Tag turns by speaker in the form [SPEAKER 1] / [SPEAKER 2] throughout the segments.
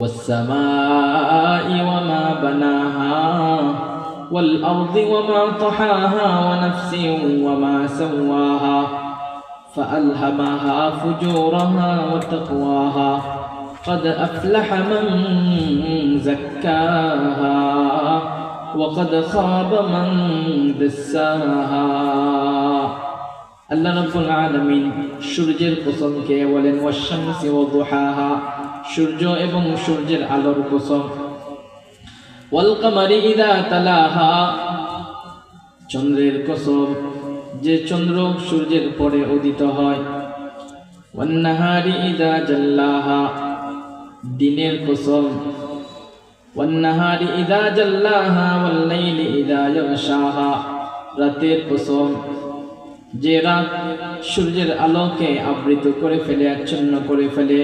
[SPEAKER 1] والسماء وما بناها والأرض وما طحاها ونفس وما سواها فألهمها فجورها وتقواها قد أفلح من زكاها وقد خاب من دساها আল্লাহ রাব্বুল আলামিন সূর্যের কসম খেয়ে বলেন ওয়াশ-শামসি ওয়া-দুহাহা, সূর্য এবং সূর্যের আলোর কসম, ওয়াল কামারি ইযা তালাহা, চন্দ্রের কসম যে চন্দ্র সূর্যের পরে উদিত হয়, ওয়ান নাহারি ইযা জাল্লাহা, দিনের কসম, ওয়ান নাহারি ইযা জাল্লাহা ওয়াল লাইলি ইযা ইয়াগশাহা, রাতের কসম যে রাত সূর্যের আলোকে আবৃত করে ফেলে, আচ্ছন্ন করে ফেলে,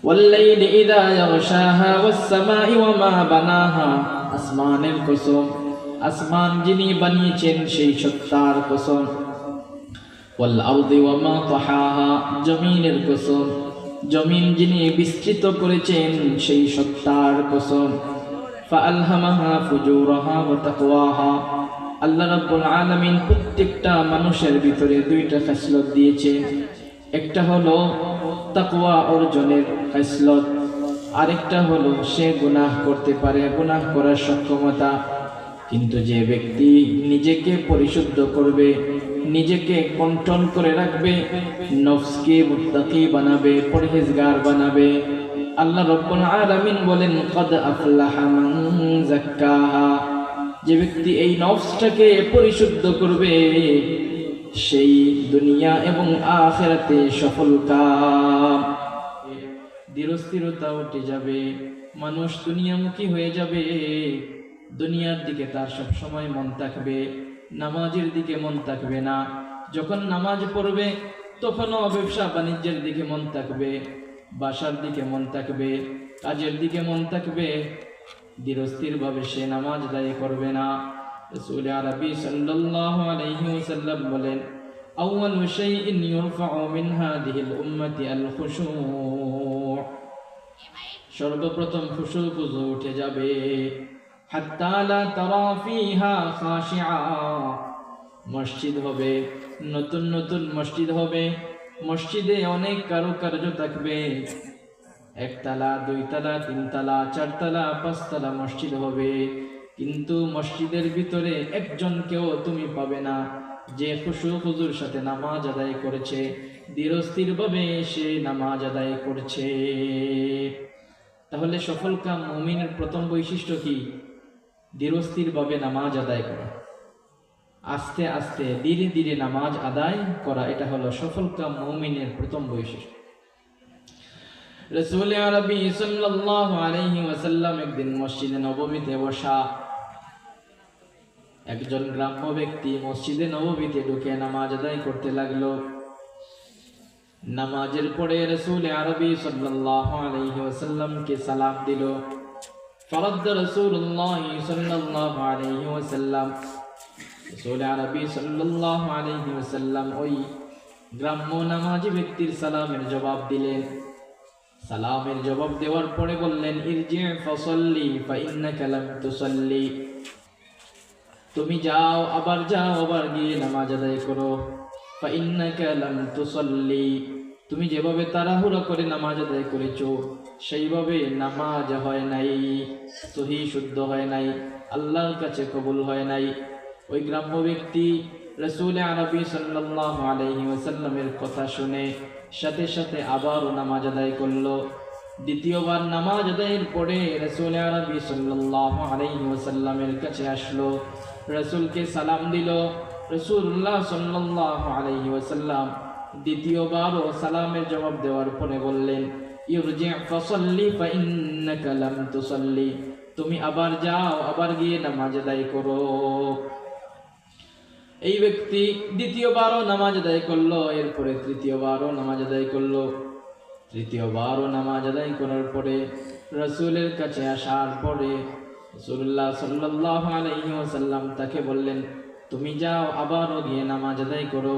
[SPEAKER 1] ওয়াল্লাইলি ইযা ইয়াগশাহা ওয়াস-সামাই ওয়া মা বানাহা, আসমানের কসম, আসমান যিনি বানিয়েছেন সেই সত্তার কসম, ওয়াল আরদি ওয়া মা তাহাহা, জমিনের কসম, জমিন যিনি বিস্তৃত করেছেন সেই সত্তার কসম, ফাআলহামাহা ফুজুরাহা ওয়া তাকওয়াহা, আল্লাহ রাব্বুল আলামিন প্রত্যেকটা মানুষের ভিতরে দুইটা খাসলত দিয়েছে, একটা হলো তাকওয়া অর্জনের খাসলত, আরেকটা হলো সে গুনাহ করতে পারে, গুনাহ করার সক্ষমতা। কিন্তু যে ব্যক্তি নিজেকে পরিশুদ্ধ করবে, নিজেকে কন্ট্রোল করে রাখবে, নফসকে মুত্তাকি বানাবে, পরহেজগার বানাবে, আল্লাহ রাব্বুল আলামিন বলেন কদ আফলাহা মান যাক্কাহা, যে ব্যক্তি এই নফসটাকে পরিশুদ্ধ করবে সেই দুনিয়া এবং আখিরাতে সফল কাম। ধীরস্থিরতা উঠে যাবে, মানুষ দুনিয়ামুখী হয়ে যাবে, দুনিয়ার দিকে তার সব সময় মন থাকবে, নামাজের দিকে মন থাকবে না। যখন নামাজ পড়বে তখনও ব্যবসা বাণিজ্যের দিকে মন থাকবে, বাসার দিকে মন থাকবে, কাজের দিকে মন থাকবে, ধীরস্থির ভাবে সে নামাজ আদায় করবে না। রাসূল আরবি সাল্লাল্লাহু আলাইহি ওয়াসাল্লাম বলেন আউয়ালু শাইইন ইউরফাউ মিন হাদিহিল উম্মতি আল খুশু', সর্বপ্রথম খুশু খুজু উঠে যাবে, হাত্তা লা তারা ফিহা খাশিআ, মসজিদ হবে, নতুন নতুন মসজিদ হবে, মসজিদে অনেক কারুকার্য থাকবে, একতলা, দুইতলা, তিনতলা, চারতলা, পাঁচতলা মসজিদ হবে, কিন্তু মসজিদের ভিতরে একজনকেও তুমি পাবে না যে খুশু খুজুর সাথে নামাজ আদায় করেছে, ধীরস্থির ভাবে সে নামাজ আদায় করছে। তাহলে সফলকাম মুমিনের প্রথম বৈশিষ্ট্য কি? ধীরস্থির ভাবে নামাজ আদায় করা, আস্তে আস্তে ধীরে ধীরে নামাজ আদায় করা, এটা হলো সফলকাম মুমিনের প্রথম বৈশিষ্ট্য। রাসূল আরবি সাল্লাল্লাহু আলাইহি ওয়াসাল্লাম একদিন মসজিদে নববীতে বসা, একজন গ্রাম্য ব্যক্তি মসজিদে নববীতে ঢুকে নামাজ আদায় করতে লাগলো। নামাজের পরে রাসূল আরবি সাল্লাল্লাহু আলাইহি ওয়াসাল্লামকে সালাম দিল। ফরদ রাসূলুল্লাহ সাল্লাল্লাহু আলাইহি ওয়াসাল্লাম, রাসূল আরবি সাল্লাল্লাহু আলাইহি ওয়াসাল্লাম ওই গ্রাম্য নামাজি ব্যক্তির সালামের জবাব দিলেন। সালামের জবাব দেওয়ার পরে বললেন ইরজি' ফাসাল্লি ফাইন্নাকা লাম তুসাল্লি, তুমি যাও, আবার যাও, আবার গিয়ে নামাজ আদায় করো। ফাইন্নাকা লাম তুসাল্লি, তুমি যেভাবে তাড়াহুড়া করে নামাজ আদায় করেছো সেইভাবে নামাজ হয় নাই, সহি শুদ্ধ হয় নাই, আল্লাহর কাছে কবুল হয় নাই। ওই গ্রাম্য ব্যক্তি রাসূল আরবি সাল্লাল্লাহু আলাইহি ওয়াসাল্লামের কথা শুনে সাথে সাথে আবারও নামাজ আদায় করলো। দ্বিতীয়বার নামাজ আদায়ের পরে রাসূল আরবি সাল্লাল্লাহু আলাইহি ওয়াসাল্লামের কাছে আসলো, রাসূলকে সালাম দিল। রাসূলুল্লাহ সাল্লাল্লাহু আলাইহি ওয়াসাল্লাম দ্বিতীয়বারও সালামের জবাব দেওয়ার পরে বললেন ইরজি' ফাসাল্লি ফাইন্নাকা লাম তুসাল্লি, তুমি আবার যাও, আবার গিয়ে নামাজ আদায় করো। এই ব্যক্তি দ্বিতীয়বারও নামাজ আদায় করলো, এরপরে তৃতীয়বারও নামাজ আদায় করলো। তৃতীয়বারও নামাজ আদায় করার পরে রাসূলের কাছে আসার পরে রাসূলুল্লাহ সাল্লাল্লাহু আলাইহি ওয়াসাল্লাম তাকে বললেন তুমি যাও, আবারও গিয়ে নামাজ আদায় করো।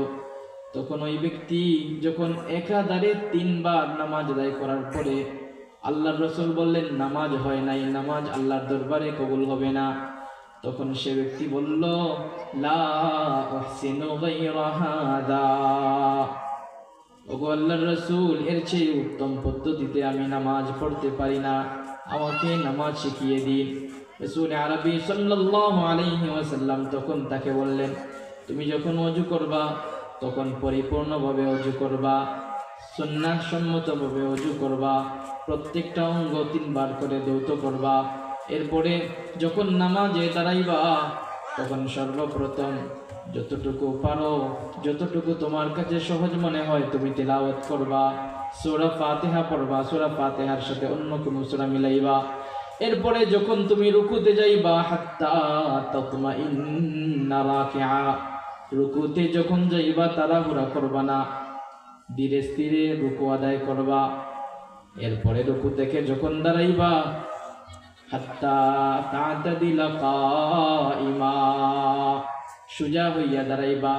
[SPEAKER 1] তখন ওই ব্যক্তি যখন একাধারে 3 বার নামাজ আদায় করার পরে আল্লাহর রাসূল বললেন, নামাজ হয় নাই, নামাজ আল্লাহর দরবারে কবুল হবে না। তখন সে ব্যক্তি বলল, লা উহসিনু গায়রা হাদা, ওগো আল্লাহর রাসূল, এর চেয়ে উত্তম পদ্ধতিতে আমি নামাজ পড়তে পারি না, আমাকে নামাজ শিখিয়ে দিন। রাসূল আরবী সাল্লাল্লাহু আলাইহি ওয়াসাল্লাম তখন তাকে বললেন, তুমি যখন ওযু করবা তখন পরিপূর্ণভাবে ওযু করবা, সুন্নাহ সম্মতভাবে ওযু করবা, প্রত্যেকটা অঙ্গ 3 বার করে ধৌত করবা। এরপরে যখন নামাজে দাঁড়াইবা তখন সর্বপ্রথম যতটুকু পারো, যতটুকু তোমার কাছে সহজ মনে হয় তুমি তিলাওয়াত করবা, সূরা ফাতিহা পড়বা, সূরা ফাতিহার সাথে অন্য কোনো সূরা মিলাইবা। এরপরে যখন তুমি রুকুতে যাইবা, হাত্তা তাতমাইন্না রাকিআ, রুকুতে যখন যাইবা তাড়াহুড়া করবা না, ধীরে স্থিরে রুকু আদায় করবা। এরপরে রুকু থেকে যখন দাঁড়াইবা, হাত্তা তা'তাদিলা কাইমা, সোজা হইয়া দাঁড়াইবা।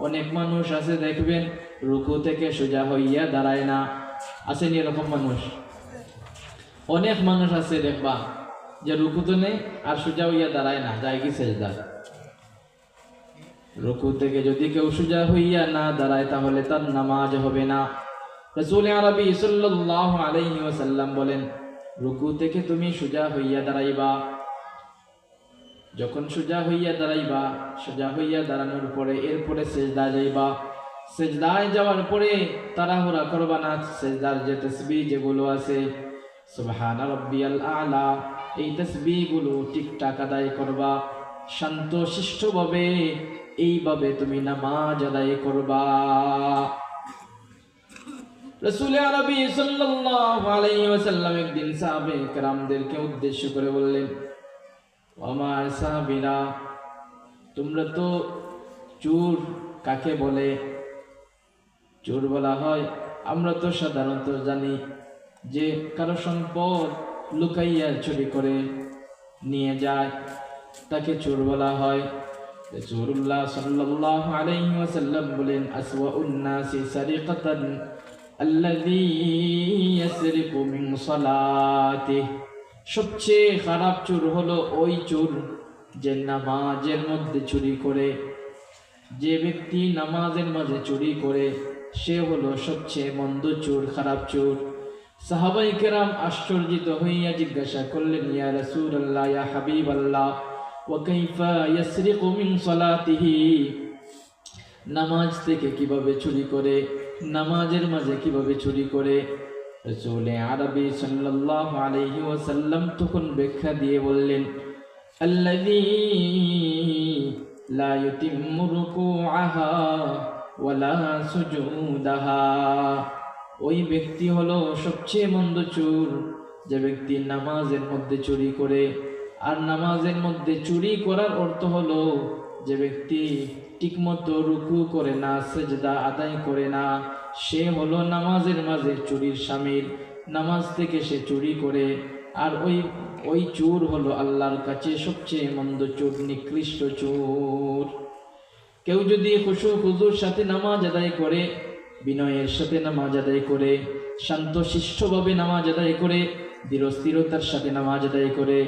[SPEAKER 1] অনেক মানুষ আছে দেখবেন রুকু থেকে সোজা হইয়া দাঁড়ায় না, আসেনি এরকম মানুষ? অনেক মানুষ আছে দেখবা যে রুকুতে নেই আর সোজা হইয়া দাঁড়ায় না, যায় কি সেজদা। রুকু থেকে যদি কেউ সোজা হইয়া না দাঁড়ায় তাহলে তার নামাজ হবে না। রাসূল আরবী সাল্লাল্লাহু আলাইহি ওয়াসাল্লাম বলেন, রুকু থেকে তুমি সোজা হইয়া দাঁড়াইবা। যখন সোজা হইয়া দাঁড়াইবা, সোজা হইয়া দাঁড়ানোর পরে এরপরে সেজদা যাইবা। সেজদায় যাওয়ার পরে তাড়াহুড়া করবা না, সেজদার যে তাসবিহ যেগুলো আছে, সুবহানা রাব্বিয়াল আ'লা, এই তাসবিহগুলো ঠিকঠাক আদায় করবা, শান্ত শিষ্টভাবে। এইভাবে তুমি নামাজ আদায় করবা। রাসূল আরবী সাল্লাল্লাহু আলাইহি ওয়াসাল্লাম একদিন সাহাবায়ে কেরামদেরকে উদ্দেশ্য করে বললেন, আমার সাহাবীরা, তোমরা তো চোর কাকে বলে? চোর বলা হয়, আমরা তো সাধারণত জানি যে কারো সম্পদ লুকাইয়া চুরি করে নিয়ে যায়, তাকে চোর বলা হয়। রাসূলুল্লাহ সাল্লাল্লাহু আলাইহি ওয়াসাল্লাম বলেন, আসওয়াউন নাসি সারিকাতান আল্লাযী ইয়াসরিকু মিন সালাতিহি, সবচেয়ে খারাপ চোর হলো ওই চোর যে নামাজের মধ্যে চুরি করে। যে ব্যক্তি নামাজের মাঝে চুরি করে সে হলো সবচেয়ে মন্দ চোর, খারাপ চোর। সাহাবায়ে কেরাম আশ্চর্যিত হইয়া জিজ্ঞাসা করলেন, ইয়া রাসূলুল্লাহ, ইয়া হাবিবাল্লাহ, ওয়া কাইফা ইয়াসরিকু মিন সালাতিহি, নামাজ থেকে কিভাবে চুরি করে, নামাজের মাঝে কিভাবে চুরি করে? রাসূল আরবী সাল্লাল্লাহু আলাইহি ওয়াসাল্লাম তখন ব্যাখ্যা দিয়ে বললেন, আল্লাযী লা ইউতিম্মু রুকুআহা ওয়ালা সুজুদাহা, ওই ব্যক্তি হলো সবচেয়ে মন্দ চোর যে ব্যক্তি নামাজের মধ্যে চুরি করে। আর নামাজের মধ্যে চুরি করার অর্থ হলো যে ব্যক্তি ঠিকমতো রুকু করে না, সেজদা আদায় করে না, সে হলো নামাজের মাঝে চুরির শামিল, নামাজ থেকে সে চুরি করে। আর ওই চোর হলো আল্লাহর কাছে সবচেয়ে মন্দ চোর, নিকৃষ্ট চোর। কেউ যদি খুশু খুজুর সাথে নামাজ আদায় করে, বিনয়ের সাথে নামাজ আদায় করে, শান্ত শিষ্টভাবে নামাজ আদায় করে, ধীরস্থিরতার সাথে নামাজ আদায় করে,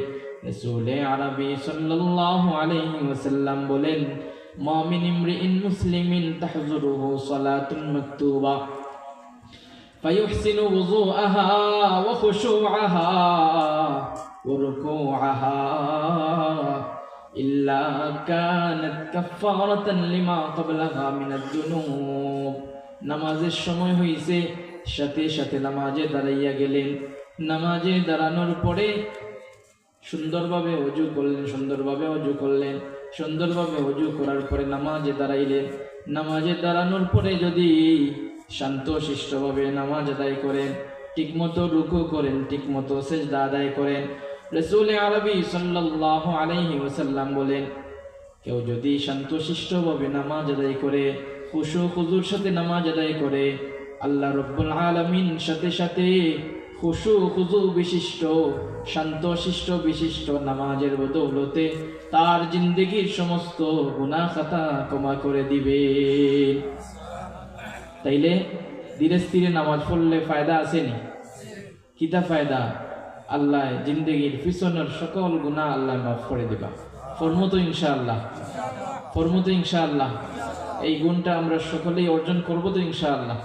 [SPEAKER 1] রাসূল আরবী সাল্লাল্লাহু আলাইহি ওয়াসাল্লাম বলেন, মা মিন ইমরিইন মুসলিমিন তাহজুরুহু সালাতুন মাকতুবা ফায়ুহসিনু ওযুআহা ওয়া খুশুআহা ওয়া রুকুআহা ইল্লা কানাত কাফফারাতান লিমা ক্বাবলাহা মিনাদ দুনুব। নামাজের সময় হইছে, সাথে সাথে নামাজে দাঁড়াইয়া গেলেন, নামাজে দাঁড়ানোর পরে সুন্দরভাবে ওযু করলেন, সুন্দরভাবে ওযু করার পরে নামাজে দাঁড়াইলেন। নামাজে দাঁড়ানোর পরে যদি শান্ত শিষ্টভাবে নামাজ আদায় করেন, ঠিকমতো রুকু করেন, ঠিকমতো সেজদা আদায় করেন, রাসূল আরবী সাল্লাল্লাহু আলাইহি ওয়াসাল্লাম বলেন, কেউ যদি শান্ত শিষ্টভাবে নামাজ আদায় করে, খুশু খুজুর সাথে নামাজ আদায় করে, আল্লাহ রাব্বুল আলামিন সাথে সাথে খুশু খুজু বিশিষ্ট, শান্ত শিষ্ট বিশিষ্ট নামাজের বদৌলতে তার জিন্দেগির সমস্ত গুনাহ খাতা ক্ষমা করে দিবেন। তাইলে ধীরে স্থিরে নামাজ পড়লে ফায়দা আসেনি? কিতা ফায়দা? আল্লাহ জিন্দগির পিছনের সকল গুনাহ আল্লাহ মাফ করে দিবা। ফরমতো ইনশাআল্লাহ, ফরমতো ইনশাআল্লাহ। এই গুণটা আমরা সকলেই অর্জন করবো তো ইনশাআল্লাহ।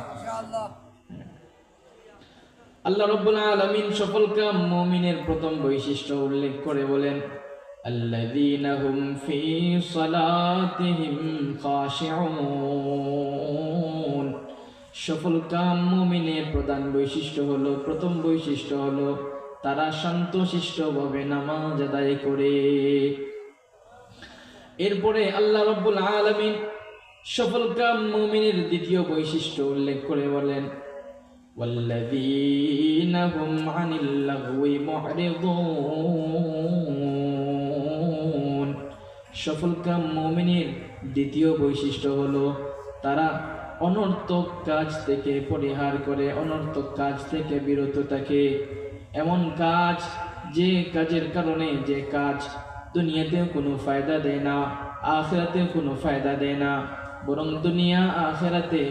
[SPEAKER 1] আল্লাহ রাব্বুল আলামিন সফলকাম মুমিনের প্রথম বৈশিষ্ট্য উল্লেখ করে বলেন, আল্লাযীনা হুম ফী সালাতিহিম খাশিউন। সফলকাম মুমিনের প্রধান বৈশিষ্ট্য হলো, প্রথম বৈশিষ্ট্য হলো তারা শান্তশিষ্টভাবে নামাজ আদায় করে। এরপরে আল্লাহ রাব্বুল আলামিন সফলকাম মুমিনের দ্বিতীয় বৈশিষ্ট্য উল্লেখ করে বলেন, ওয়াল্লাযীনা হুম আনিল লাগওয়ি মুরিদুন। সফলকাম মুমিনের দ্বিতীয় বৈশিষ্ট্য হলো তারা অনর্থক কাজ থেকে পরিহার করে, অনর্থক কাজ থেকে বিরত থাকে। এমন কাজ, যে কাজের কারণে, যে কাজ দুনিয়াতেও কোনো ফায়দা দেয় না, আখিরাতেও কোনো ফায়দা দেয় না, বরং দুনিয়া আখিরাতে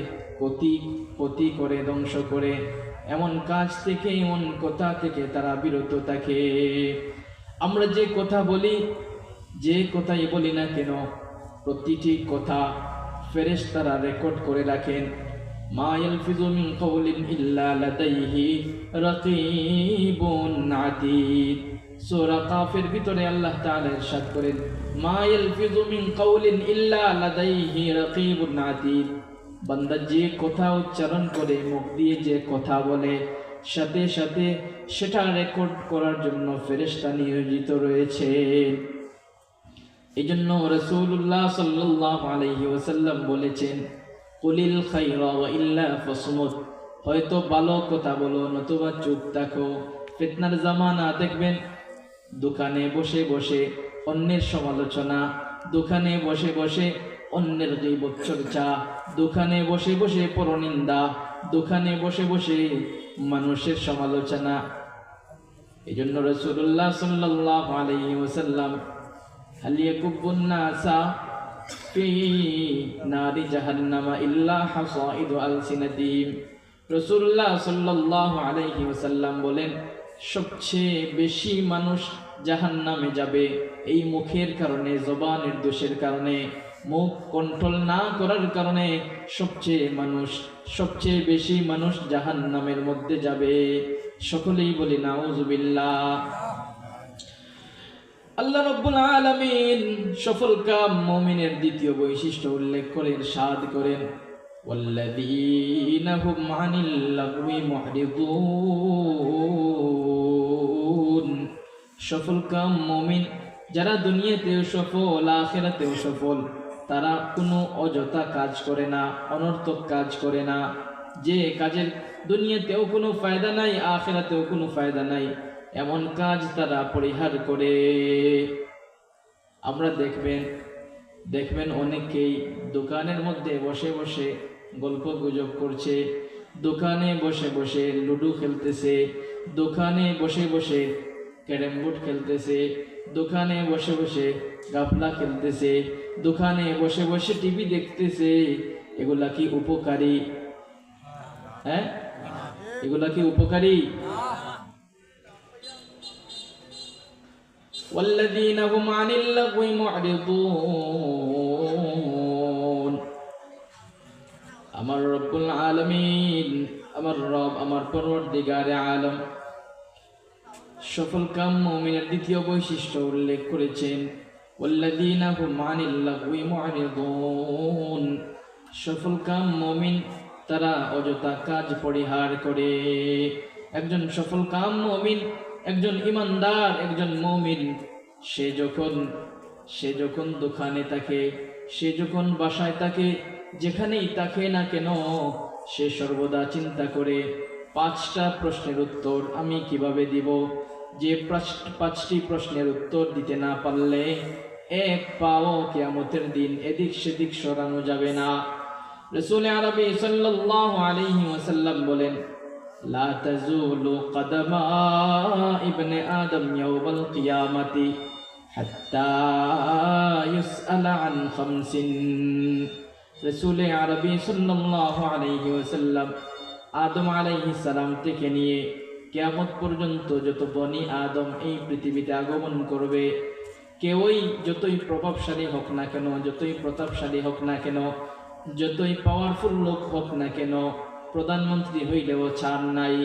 [SPEAKER 1] ক্ষতি করে, ধ্বংস করে, এমন কাজ থেকে, এমন কথা থেকে তারা বিরত থাকে। আমরা যে কথা বলি, যে কথাই বলি না কেন, প্রতিটি কথা ফেরেশতারা রেকর্ড করে রাখেন। মা ইয়ালফিযু মিন কাওলিন ইল্লা লাদাইহি রাকীবুন আতীদ। সূরা কাফের ভিতরে আল্লাহ তাআলা ইরশাদ করেন, মা ইয়ালফিযু মিন কাওলিন ইল্লা লাদাইহি রাকীবুন আতীদ। বান্দা যে কথা উচ্চারণ করে, মুখ দিয়ে যে কথা বলে, সাথে সাথে সেটা রেকর্ড করার জন্য ফেরেশতা নিয়োজিত রয়েছে। এই জন্য রাসূলুল্লাহ সাল্লাল্লাহু আলাইহি ওয়াসাল্লাম বলেছেন, কুলিল খায়রা ওয়া ইল্লা ফাসমুত। হয়তো ভালো কথা বলো, নতুবা চুপ থাকো। ফিতনার জামানা দেখবেন, দোকানে বসে বসে অন্যের সমালোচনা, দোকানে বসে বসে অন্যের গীবত চর্চা, দোকানে বসে বসে পরনিন্দা, দোকানে বসে বসে মানুষের সমালোচনা। এই জন্য রাসূলুল্লাহ সাল্লাল্লাহু আলাইহি ওয়াসাল্লাম, হাল ইয়াকুবুন নাসা ফি নারি জাহান্নামা ইল্লা হাসাইদু আলসিনাতিহিম। রাসূলুল্লাহ সাল্লাল্লাহু আলাইহি ওয়াসাল্লাম বলেন, সবচেয়ে বেশি মানুষ জাহান্নামে যাবে এই মুখের কারণে, জবানের দোষের কারণে, মুখ কন্ট্রোল না করার কারণে সবচেয়ে বেশি মানুষ জাহান্নামের মধ্যে যাবে। সকলেই বলি নাউযুবিল্লাহ। আল্লাহ রাব্বুল আলামিন সফলকাম মুমিনের দ্বিতীয় বৈশিষ্ট্য উল্লেখ করে ইরশাদ করেন, ওয়াল্লাযীনা হুম আনিল লাগওয়ি মুরিদুন। সফলকাম মুমিন যারা দুনিয়াতেও সফল, আখিরাতেও সফল, তারা কোনো অযথা কাজ করে না, অনর্থক কাজ করে না। যে কাজের দুনিয়াতেও কোনো ফায়দা নাই, আখিরাতেও কোনো ফায়দা নাই, এমন কাজ তারা পরিহার করে। আমরা দেখবেন অনেকেই দোকানের মধ্যে বসে বসে গল্প গুজব করছে, দোকানে বসে বসে লুডো খেলতেছে, দোকানে বসে বসে ক্যারাম বোর্ড খেলতেছে, দোকানে বসে বসে গাফলা খেলতেছে, দোকানে বসে বসে টিভি দেখতেছে। এগুলা কি উপকারী? হ্যাঁ, এগুলা কি উপকারী? ওয়াল্লাযীনা হুম আনিল লাগওয়ি মুরিদুন। আমার রব্বুল আলামিন, আমার রব, আমার পরওয়ারদিগারে আলম সফলকাম মুমিনের দ্বিতীয় বৈশিষ্ট্য উল্লেখ করেছেন, ওয়াল্লাযীনা হুম আনিল লাগওয়ি মুরিদুন। সফলকাম মুমিন তারা অযথা কাজ পরিহার করে। একজন সফলকাম মুমিন, একজন ইমানদার, একজন মুমিন, সে যখন দোকানে থাকে, সে যখন বাসায় থাকে, যেখানেই থাকে না কেন, সে সর্বদা চিন্তা করে 5টা প্রশ্নের উত্তর আমি কিভাবে দিব। যে 5টি প্রশ্নের উত্তর দিতে না পারলে এক পাও কিয়ামতের দিন এদিক সেদিক সরানো যাবে না। রাসূল আরবি সাল্লাল্লাহু আলাইহি ওয়াসাল্লাম বলেন, লা তাজুলু কদমা ইবনে আদম ইয়াউমাল কিয়ামাতি হাত্তা ইউসআলা আন খামসিন। রাসূল আরবি সাল্লাল্লাহু আলাইহি ওয়াসাল্লাম আদম আলাইহিস সালাম থেকে নিয়ে কিয়ামত পর্যন্ত যত বনি আদম এই পৃথিবীতে আগমন করবে, কেউই যতই প্রভাবশালী হোক না কেন, যতই প্রতাপশালী হোক না কেন, যতই পাওয়ারফুল লোক হোক না কেন, প্রধানমন্ত্রী হইলেও ছাড় নাই,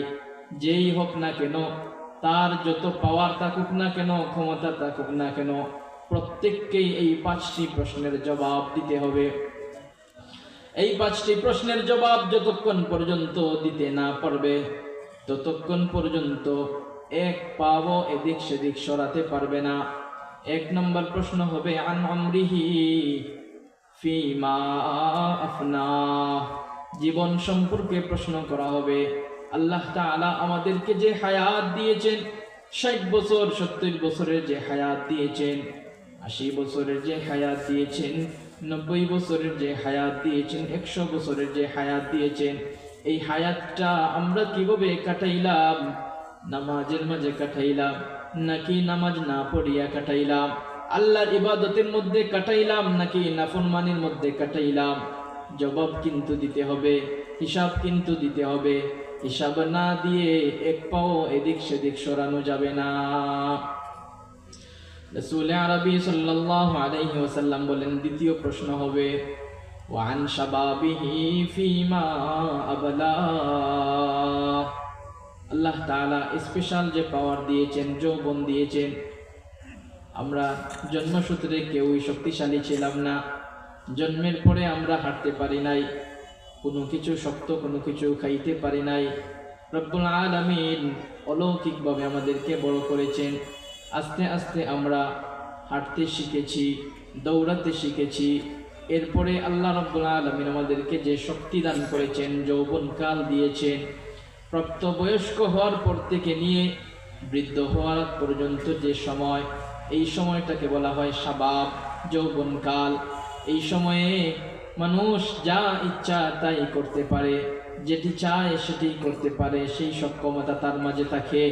[SPEAKER 1] যেই হোক না কেন, তার যত পাওয়ার থাকুক না কেন, ক্ষমতা থাকুক না কেন, প্রত্যেককেই এই 5টি প্রশ্নের জবাব দিতে হবে। এই 5টি প্রশ্নের জবাব যতক্ষণ পর্যন্ত দিতে না পারবে, ততক্ষণ পর্যন্ত এক পাও এদিক সেদিক সরাতে পারবে না। 1 নম্বর প্রশ্ন হবে আন আমরিহি ফিমা আফনা, জীবন সম্পর্কে প্রশ্ন করা হবে। আল্লাহ তাআলা আমাদেরকে যে হায়াত দিয়েছেন, 60 বছর 70 বছরের যে হায়াত দিয়েছেন, 80 বছরের যে হায়াত দিয়েছেন, 90 বছরের যে হায়াত দিয়েছেন, 100 বছরের যে হায়াত দিয়েছেন, এই হায়াতটা আমরা কিভাবে কাটাইলাম? নামাজের মাঝে কাটাইলাম নাকি নামাজ না পড়িয়া কাটাইলাম? আল্লাহর ইবাদতের মধ্যে কাটাইলাম নাকি নাফরমানির মধ্যে কাটাইলাম? জবাব কিন্তু দিতে হবে, হিসাব কিন্তু দিতে হবে। হিসাব না দিয়ে এক পাও এদিক সেদিক সরানো যাবে না। রাসূল আরবি সাল্লাল্লাহু আলাইহি ওয়াসাল্লাম বলেন, দ্বিতীয় প্রশ্ন হবে ওয়ান শাবাবিহি ফিমা আবলা। আল্লাহ তাআলা স্পেশাল যে পাওয়ার দিয়েছেন, যৌবন দিয়েছেন। আমরা জন্মসূত্রে কেউই শক্তিশালী ছিলাম না, জন্মের পরে আমরা হাঁটতে পারি নাই, কোনো কিছু শক্ত কোনো কিছু খাইতে পারি নাই। রব্বুল আলামিন অলৌকিকভাবে আমাদেরকে বড় করেছেন। আস্তে আস্তে আমরা হাঁটতে শিখেছি, দৌড়াতে শিখেছি। এরপরে আল্লাহ রব্বুল আলামিন আমাদেরকে যে শক্তি দান করেছেন, যৌবনকাল দিয়েছেন, প্রাপ্তবয়স্ক হওয়ার পর থেকে নিয়ে বৃদ্ধ হওয়ার পর্যন্ত যে সময়, এই সময়টাকে বলা হয় শাবাব, যৌবনকাল। এই সময়ে মানুষ যা ইচ্ছা তাই করতে পারে, যেটি চায় সেটি করতে পারে, সেই সক্ষমতা তার মাঝে থাকে।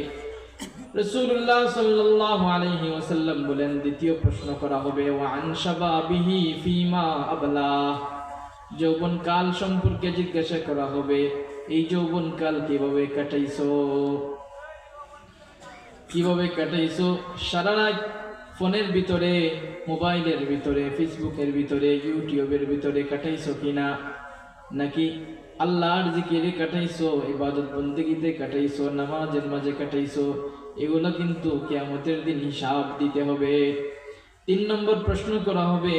[SPEAKER 1] রাসূলুল্লাহ সাল্লাল্লাহু আলাইহি ওয়াসাল্লাম বলেন, দ্বিতীয় প্রশ্ন করা হবে ওয়ান শাবাবিহি ফিমা আবলা, যৌবনকাল সম্পর্কে জিজ্ঞাসা করা হবে। এই যৌবনকাল কিভাবে কাটাইছো? কিভাবে কাটাইছো? সারা রাত ফোনের ভিতরে, মোবাইলের ভিতরে, ফেসবুকের ভিতরে, ইউটিউবের ভিতরে কাটাইছো কিনা? নাকি আল্লাহর জিকিরে কাটাইছো, ইবাদত বন্দেগীতে কাটাইছো, নামাজের মাঝে কাটাইছো? এগুলো কিন্তু কিয়ামতের দিন হিসাব দিতে হবে। 3 নম্বর প্রশ্ন করা হবে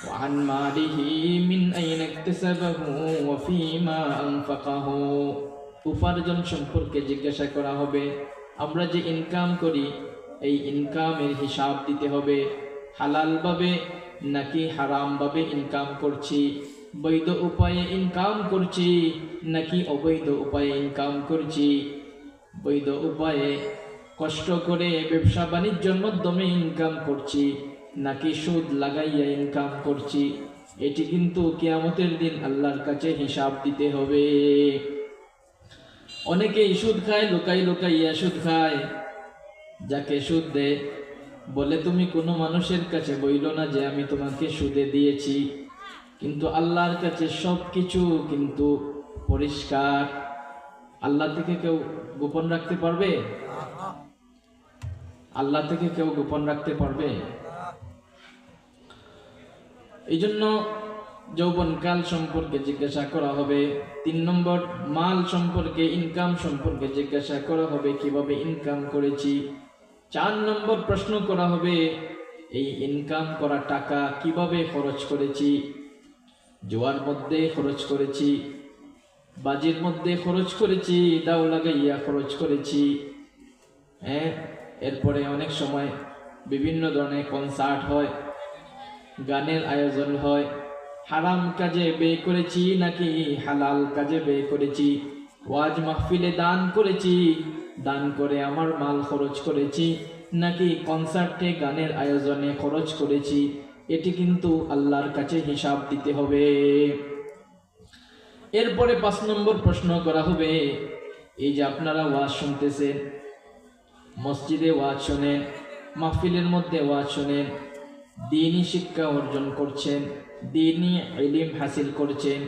[SPEAKER 1] ওয়ান মালিহি মিন আইনা ইকতাসাবাহু ওয়া ফীমা আনফাকাহু, উপার্জন সম্পর্কে জিজ্ঞাসা করা হবে। আমরা যে ইনকাম করি, এই ইনকামের হিসাব দিতে হবে। হালালভাবে নাকি হারামভাবে ইনকাম করছি, বৈধ উপায়ে ইনকাম করছি নাকি অবৈধ উপায়ে ইনকাম করছি। বৈধ উপায়ে কষ্ট করে ব্যবসা বাণিজ্যের মাধ্যমে ইনকাম করছি নাকি সুদ লাগাইয়া ইনকাম করছি, এটি কিন্তু কিয়ামতের দিন আল্লাহর কাছে হিসাব দিতে হবে। অনেকেই সুদ খায়, লুকাই লুকাইয়া সুদ খায়। যাকে সুদ দেয় বলে, তুমি কোনো মানুষের কাছে বইল না যে আমি তোমাকে সুদে দিয়েছি, কিন্তু আল্লাহর কাছে সব কিছু কিন্তু পরিষ্কার। আল্লাহ থেকে কেউ গোপন রাখতে পারবে? আল্লাহ থেকে কেউ গোপন রাখতে পারবে? এই জন্য যৌবনকাল সম্পর্কে জিজ্ঞাসা করা হবে। 3 নম্বর, মাল সম্পর্কে, ইনকাম সম্পর্কে জিজ্ঞাসা করা হবে, কিভাবে ইনকাম করেছি। 4 নম্বর প্রশ্ন করা হবে, এই ইনকাম করা টাকা কিভাবে খরচ করেছি। জুয়ার মধ্যে খরচ করেছি, বাজির মধ্যে খরচ করেছি, দাও লাগাইয়া খরচ করেছি। এরপরে অনেক সময় বিভিন্ন ধরনের কনসার্ট হয়, গানের আয়োজন হয়। হারাম কাজে ব্যয় করেছি নাকি হালাল কাজে ব্যয় করেছি। ওয়াজ মাহফিলে দান করেছি, দান করে আমার মাল খরচ করেছি নাকি কনসার্টে গানের আয়োজনে খরচ করেছি, এটি কিন্তু আল্লাহর কাছে হিসাব দিতে হবে। এরপরে 5 নম্বর প্রশ্ন করা হবে, এই যে আপনারা ওয়াজ শুনতেছেন, মসজিদে ওয়াজ শোনেন, মাহফিলের মধ্যে ওয়াজ শোনেন, দ্বীনি শিক্ষা অর্জন করছেন, দ্বীনি ইলম হাসিল করছেন,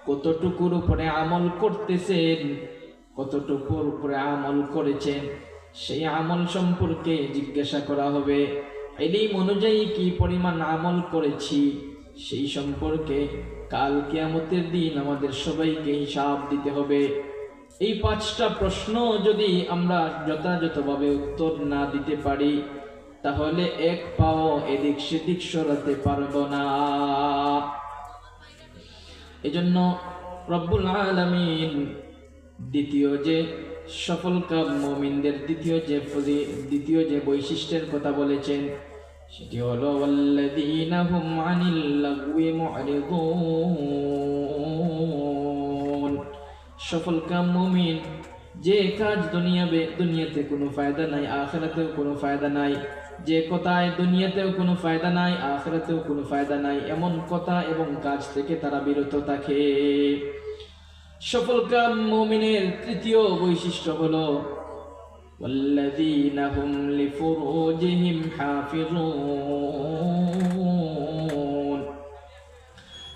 [SPEAKER 1] কতটুকুর উপরে আমল করতেছেন, কতটুকুর উপরে আমল করেছেন সেই আমল সম্পর্কে জিজ্ঞাসা করা হবে। ইলম অনুযায়ী কি পরিমাণ আমল করেছি সেই সম্পর্কে কাল কিয়ামতের দিন আমাদের সবাইকে হিসাব দিতে হবে। এই 5টা প্রশ্ন যদি আমরা যথাযথভাবে উত্তর না দিতে পারি তাহলে এক পাও এদিক সেদিক সরাতে পারবো না। এজন্য রব্বুল আলামিন দ্বিতীয় যে সফলকাম মুমিনদের দ্বিতীয় যে বৈশিষ্ট্যের কথা বলেছেন সেটি হলো ওয়াল্লাযীনা হুম আনিল লাগওয়ি মু'রিদুন। সফলকাম মুমিন যে কাজ দুনিয়াতে কোনো ফায়দা নাই, আখিরাতেও কোনো ফায়দা নাই, যে কথায় দুনিয়াতেও কোনো ফায়দা নাই, আখিরাতেও কোনো ফায়দা নাই, এমন কথা এবং কাজ থেকে তারা বিরত থাকে। সফলকাম মুমিনের তৃতীয় বৈশিষ্ট্য হলো ওয়াল্লাযীনা হুম লিফুরুজিহিম হাফিজুন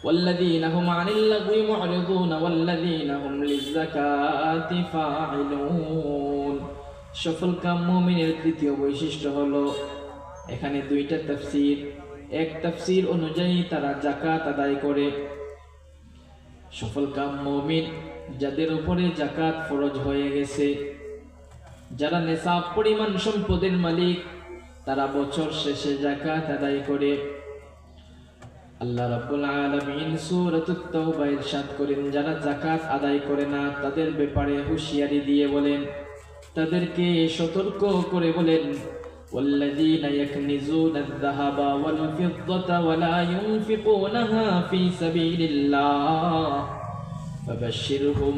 [SPEAKER 1] والذين هم عن اللغو معرضون والذين هم للزكاة فاعلون। সফলকাম মুমিনের তৃতীয় বৈশিষ্ট্য হলো, এখানে 2টা তাফসীর। এক তাফসীর অনুযায়ী তারা যাকাত আদায় করে। সফলকাম মুমিন যাদের উপরে যাকাত ফরজ হয়ে গেছে, যারা নেশাব পরিমাণ সম্পদের মালিক, তারা বছর শেষে যাকাত আদায় করে। আল্লাহ রাব্বুল আলামিন সূরাতুত তাওবা ইরশাদ করেন, যারা যাকাত আদায় করে না তাদের ব্যাপারে হুঁশিয়ারি দিয়ে বলেন, তাদেরকে সতর্ক করে বলেন, ওয়াল্লাযীনা ইয়াকনিজুনা আয-যাহাবা ওয়াল ফিদ্দাতা ওয়া লা ইউনফিকুনাহা ফী সাবিলিল্লাহ ফাবাশশিরহুম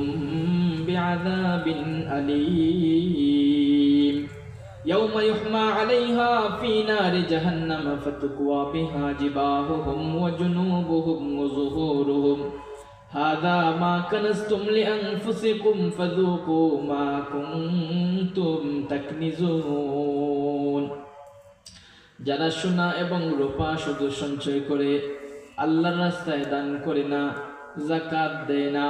[SPEAKER 1] বিআযাবিন আলীম يوم يحمى عليها في نار جهنم فتكوى بها جباههم وجنوبهم وظهورهم هذا ما كنزتم لأنفسكم فذوقوا ما كنتم تكنزون। যারা সোনা এবং রূপা শুধু সঞ্চয় করে, আল্লাহর রাস্তায় দান করে না, যাকাত দেয় না,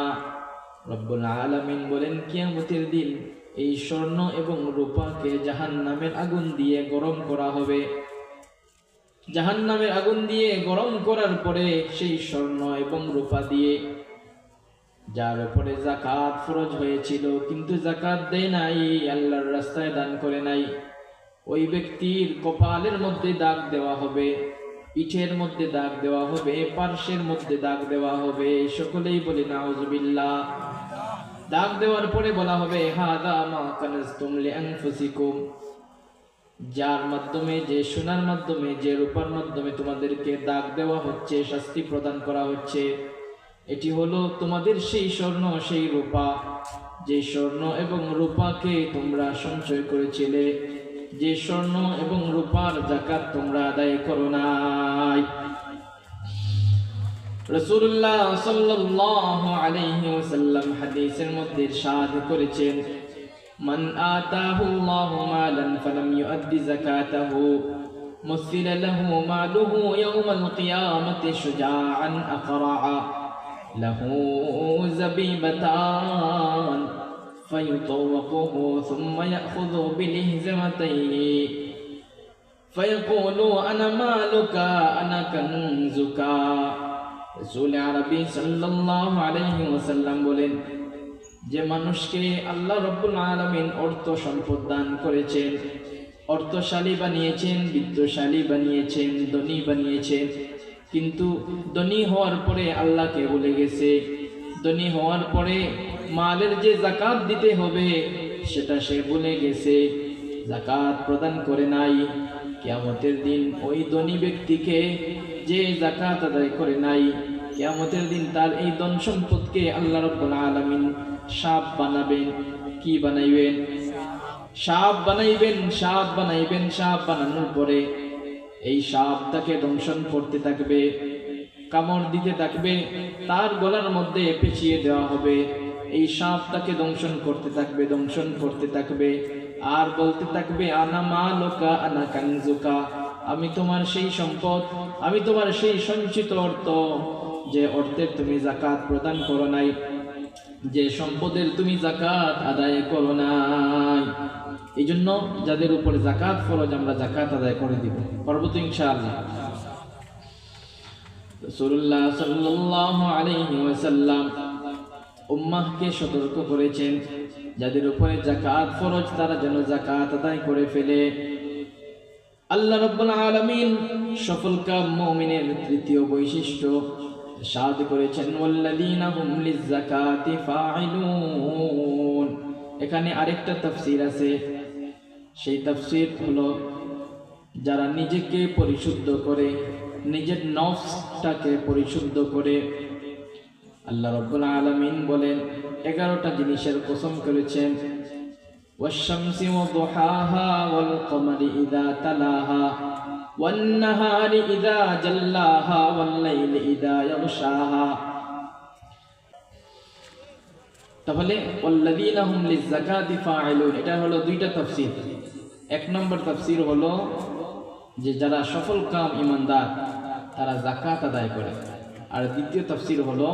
[SPEAKER 1] রব্বুল আলামিন বলেন কিয়ামতের দিন এই স্বর্ণ এবং রূপাকে জাহান্নামের আগুন দিয়ে গরম করা হবে। জাহান্নামের আগুন দিয়ে গরম করার পরে সেই স্বর্ণ এবং রূপা দিয়ে যার উপরে যাকাত ফরজ হয়েছিল কিন্তু যাকাত দেয় নাই, আল্লাহর রাস্তায় দান করে নাই, ওই ব্যক্তির কপালের মধ্যে দাগ দেওয়া হবে, পিঠের মধ্যে দাগ দেওয়া হবে, পার্শ্বের মধ্যে দাগ দেওয়া হবে। সকলেই বলি নাউযুবিল্লাহ। দাগ দেওয়ার পরে বলা হবে হাদা মা কানাজতুম লিআনফুসিকুম, যার মাধ্যমে, যে সোনার মাধ্যমে, যে রূপার মাধ্যমে তোমাদেরকে দাগ দেওয়া হচ্ছে, শাস্তি প্রদান করা হচ্ছে, এটি হলো তোমাদের সেই স্বর্ণ সেই রূপা, যে স্বর্ণ এবং রূপাকে তোমরা সঞ্চয় করেছিলে, যে স্বর্ণ এবং রূপার যাকাত তোমরা আদায় করো নাই। রাসূলুল্লাহ সাল্লাল্লাহু আলাইহি ওয়াসাল্লাম হাদিসের মধ্যে ইরশাদ করেছেন, মান আতাহুল্লাহু মালান ফালাম ইউআদ্দি যাকাতাহু মুসিলা লাহু মালুহু ইয়াওমাল কিয়ামাতি শুজাআন আকরাআ লাহু যাবিবাতান ফায়ুতাওয়াকুহু থুম্মা ইয়াখুযু বিলিহজামাতাইনি ফায়াকুলু আনা মালুকা আনা কানজুকা। রাসূল আরবি সাল্লাল্লাহু আলাইহি ওয়াসাল্লাম বলেন, যে মানুষকে আল্লাহ রাব্বুল আলামিন অর্থ সম্পদ দান করেছেন, অর্থশালী বানিয়েছেন, বিত্তশালী বানিয়েছেন, ধনী বানিয়েছেন, কিন্তু ধনী হওয়ার পরে আল্লাহকে ভুলে গেছে, ধনী হওয়ার পরে মালের যে যাকাত দিতে হবে সেটা সে ভুলে গেছে, যাকাত প্রদান করে নাই, কিয়ামতের দিন ওই ধনী ব্যক্তিকে যে যাকাত আদায় করে নাই, কিয়ামতের দিন তার এই ধন সম্পদকে আল্লাহ রাব্বুল আলামিন সাপ বানাবেন। কি বানাইবেন? সাপ বানাইবেন, সাপ বানাইবেন। সাপ বানানোর পরে এই সাপ তাকে দংশন করতে থাকবে, কামড় দিতে থাকবে, তার গলার মধ্যে পেঁচিয়ে দেওয়া হবে। এই সাপ তাকে দংশন করতে থাকবে, দংশন করতে থাকবে, আর বলতে থাকবে আনা মালুকা আনা কানজুকা, আমি তোমার সেই সম্পদ, আমি তোমার সেই সঞ্চিত অর্থ, যে অর্থের তুমি যাকাত প্রদান করো নাই। যে সম্পদের তুমি যাকাত আদায় করো নাই। এই জন্য যাদের উপর যাকাত ফরজ আমরা যাকাত আদায় করে দিব, পারবো তো ইনশাআল্লাহ। রাসূলুল্লাহ সাল্লাল্লাহু আলাইহি ওয়াসাল্লাম উম্মাহকে সতর্ক করেছেন যাদের উপরে যাকাত ফরজ তারা যেন যাকাত আদায় করে ফেলে। আল্লাহ রাব্বুল আলামিন সফলকাম মুমিনের তৃতীয় বৈশিষ্ট্য ইরশাদ করেছেন, ওয়াল্লাযীনা হুম লিয-যাকাতি ফাঈলুন। এখানে আরেকটা তাফসীর আছে, সেই তাফসীর হলো যারা নিজেকে পরিশুদ্ধ করে, নিজের নফসটাকে পরিশুদ্ধ করে। আল্লাহ রাব্বুল আলামিন বলেন 11টা জিনিসের কসম করেছেন, ওয়াশ-শামসি ওয়া-দুহাহা ওয়াল-কমারি ইযা তালাহা ওয়ান-নাহারি ইযা জাল্লাহা ওয়াল-লাইলি ইযা ইয়াগশাহা। তাহলে ওয়াল্লাযীনা হুম লিয-যাকাতি ফাঈলুন, এটা হলো দুইটা তাফসীর। এক নম্বর তাফসীর হলো যে যারা সফলকাম ঈমানদার তারা যাকাত আদায় করে, আর দ্বিতীয় তাফসীর হলো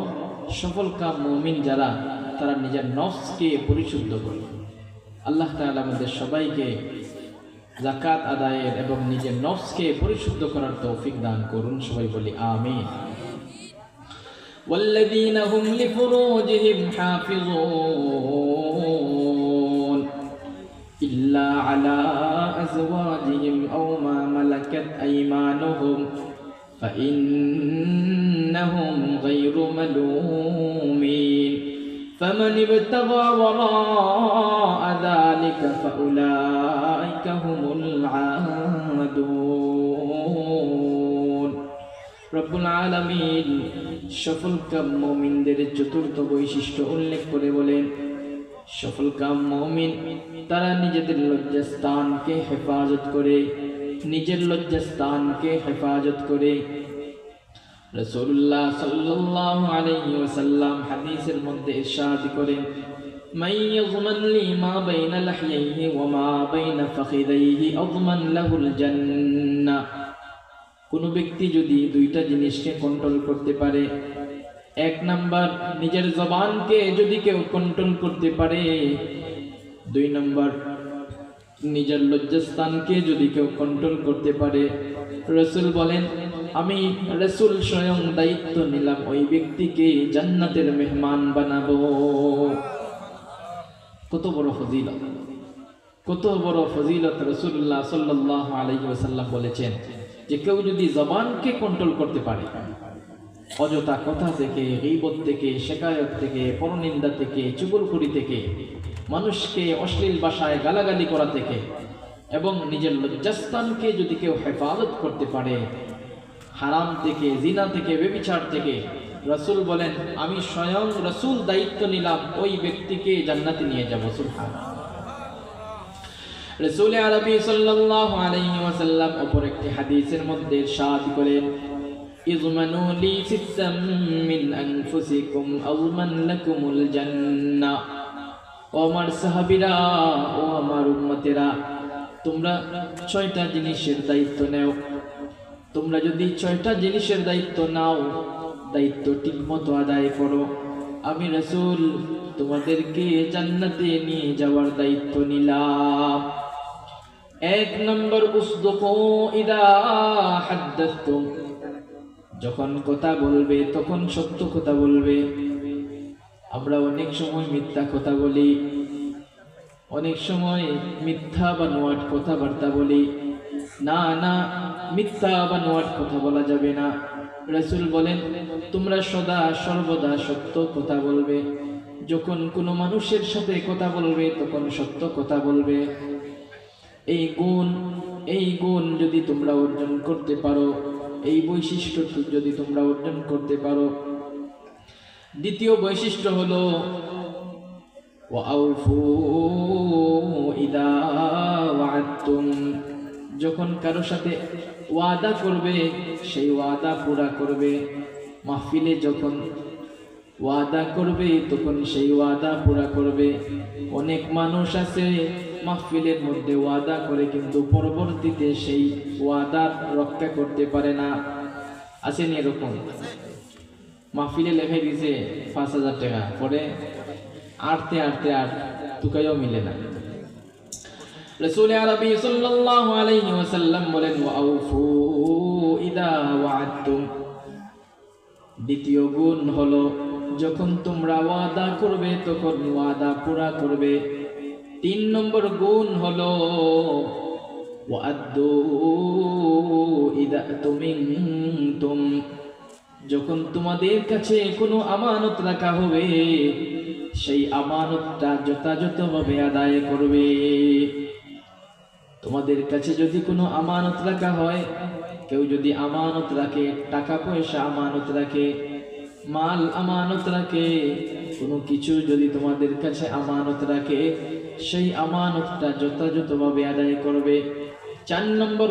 [SPEAKER 1] সফলকাম মুমিন যারা তারা নিজের নফসকে পরিশুদ্ধ করে। আল্লাহ তাআলা আমাদের সবাইকে যাকাত আদায়ের এবং নিজের নফসকে পরিশুদ্ধ করার তৌফিক দান করুন, সবাই বলি আমিন। ওয়াল্লাযীনা হুম লিফুরুজিহিম হাফিজুন ইল্লা আলা আযওয়াজিহিম আও মা মালাকাত আইমানুহুম فإنهم غير ملومين فمن ابتغى وراء ذلك فأولئك هم العادون। রব্বুল আলামিন সফলকাম মুমিনদের চতুর্থ বৈশিষ্ট্য উল্লেখ করে বলেন, সফলকাম মুমিন তারা নিজেদের লজ্জাস্থানকে হেফাজত করে, নিজের লজ্জাস্থানকে হেফাজত করে। রাসূলুল্লাহ সাল্লাল্লাহু আলাইহি ওয়াসাল্লাম হাদিসের মধ্যে ইরশাদ করেন, মান ইয়াযমান লি মা বাইনা লাহইহি ওয়া মা বাইনা ফাখিদাইহি আযমান লাহুল জান্নাহ। কোন ব্যক্তি যদি দুইটা জিনিসকে কন্ট্রোল করতে পারে, এক নাম্বার নিজের জবানকে যদি কেউ কন্ট্রোল করতে পারে, দুই নাম্বার নিজের লজ্জাস্থানকে যদি কেউ কন্ট্রোল করতে পারে, রাসূল বলেন আমি রাসূল স্বয়ং দায়িত্ব নিলাম ওই ব্যক্তিকে জান্নাতের মেহমান বানাবো। কত বড় ফজিলত, কত বড় ফজিলত। রাসূলুল্লাহ সাল্লাল্লাহু আলাইহি ওয়াসাল্লাম বলেছেন যে কেউ যদি জবানকে কন্ট্রোল করতে পারে, অযথা কথা থেকে, গীবত থেকে, শিকায়ত থেকে, পরনিন্দা থেকে, চুগলখড়ি থেকে, মানুষকে অশ্লীল ভাষায় গালাগালি করা থেকে, এবং নিজের লজ্জাস্থানকে যদি কেউ হেফাজত করতে পারে হারাম থেকে, জিনা থেকে, ব্যভিচার থেকে, রাসূল বলেন আমি স্বয়ং রাসূল দায়িত্ব নিলাম ওই ব্যক্তিকে জান্নাতে নিয়ে যাব। সুবহানাল্লাহ। রাসূল আরবি সাল্লাল্লাহু আলাইহি ওয়াসাল্লাম অপর একটি হাদিসের মধ্যে ইরশাদ করেন, ইযমানু লি সিত্তাম মিন আনফুসিকুম আযমান লাকুমুল জান্নাহ। ও আমার সাহাবীরা, ও আমার উম্মতেরা, তোমরা 6টা জিনিসের দায়িত্ব নাও। তোমরা যদি 6টা জিনিসের দায়িত্ব নাও, দায়িত্ব ঠিকমতো আদায় করো, আমি রাসূল তোমাদেরকে জান্নাতে নিয়ে যাওয়ার দায়িত্ব নিলাম। 1 নম্বর, উসদুকু ইদা হাদ্দাসতুম। যখন কথা বলবে তখন সত্য কথা বলবে। আমরা অনেক সময় মিথ্যা কথা বলি, অনেক সময় মিথ্যা বানোয়াট কথাবার্তা বলি। না না, মিথ্যা বানোয়াট কথা বলা যাবে না। রাসূল বলেন তোমরা সদা সর্বদা সত্য কথা বলবে। যখন কোনো মানুষের সাথে কথা বলবে তখন সত্য কথা বলবে। এই গুণ যদি তোমরা অর্জন করতে পারো, এই বৈশিষ্ট্য যদি তোমরা অর্জন করতে পারো। দ্বিতীয় বৈশিষ্ট্য হলো ওয়াউফু ইদা ওয়া'আদতুম। যখন কারো সাথে ওয়াদা করবে সেই ওয়াদা পুরা করবে। মাহফিলে যখন ওয়াদা করবে তখন সেই ওয়াদা পুরা করবে। অনেক মানুষ আছে মাহফিলের মধ্যে ওয়াদা করে কিন্তু পরবর্তীতে সেই ওয়াদা রক্ষা করতে পারে না। আসেনি এরকম? মাহফিলে লেখা দিয়েছে 5,000 টাকা, পরে আটতে আটতে আট তুকাইও মিলে না। রাসূল আরবী সাল্লাল্লাহু আলাইহি ওয়াসাল্লাম বলেন ওয়াউফু ইদা ওয়া'আদতুম। দ্বিতীয় গুণ হলো যখন তোমরা ওয়াদা করবে তখন ওয়াদা পুরা করবে। 3 নম্বর গুণ হলো ওয়া'আদ্দু ইদা তুমিনতুম। যখন তোমাদের কাছে কোনো আমানত রাখা হবে সেই আমানতটা যথাযথভাবে আদায় করবে। তোমাদের কাছে যদি কোনো আমানত রাখা হয়, কেউ যদি আমানত রাখে, টাকা পয়সা আমানত রাখে, মাল আমানত রাখে, কোনো কিছু যদি তোমাদের কাছে আমানত রাখে সেই আমানতটা যথাযথভাবে আদায় করবে। 4 নম্বর